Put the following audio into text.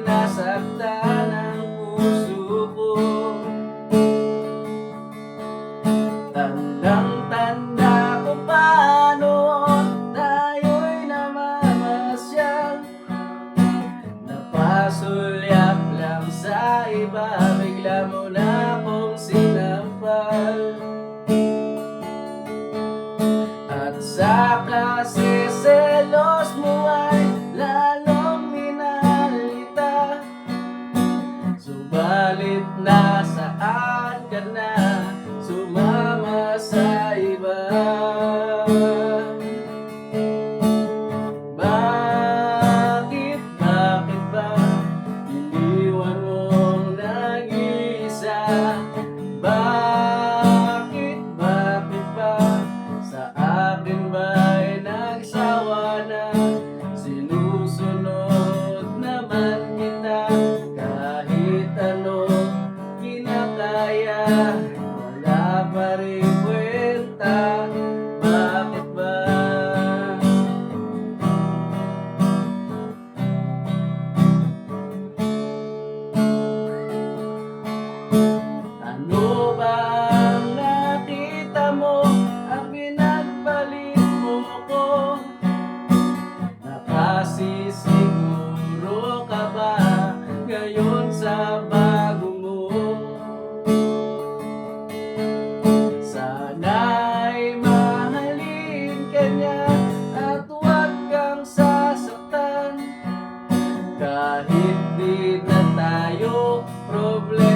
nasaktan ang puso ko. Tandang-tanda ko pa noon, tayo'y namamasyal. Napasulyap lang sa iba, bigla mo na akong sinampal. At sa kasiselos mo ay lalong minalita. Subalit nasaan ka na, sumama sa iba. Bakit ba iniwan mong nag-iisa? Bakit ba sa akin ba'y nagsawa na? Sinusunod naman kita, kahit ano kinakaya, wala pa rin kwenta. Bakit ba? Ano ba ang nakita mo, ang pinagpalit mo ko? Nakasisiguro ka ba ngayon sa bago mo? Sana'y mahalin ka niya at huwag kang sasaktan. Kahit di na tayo problema,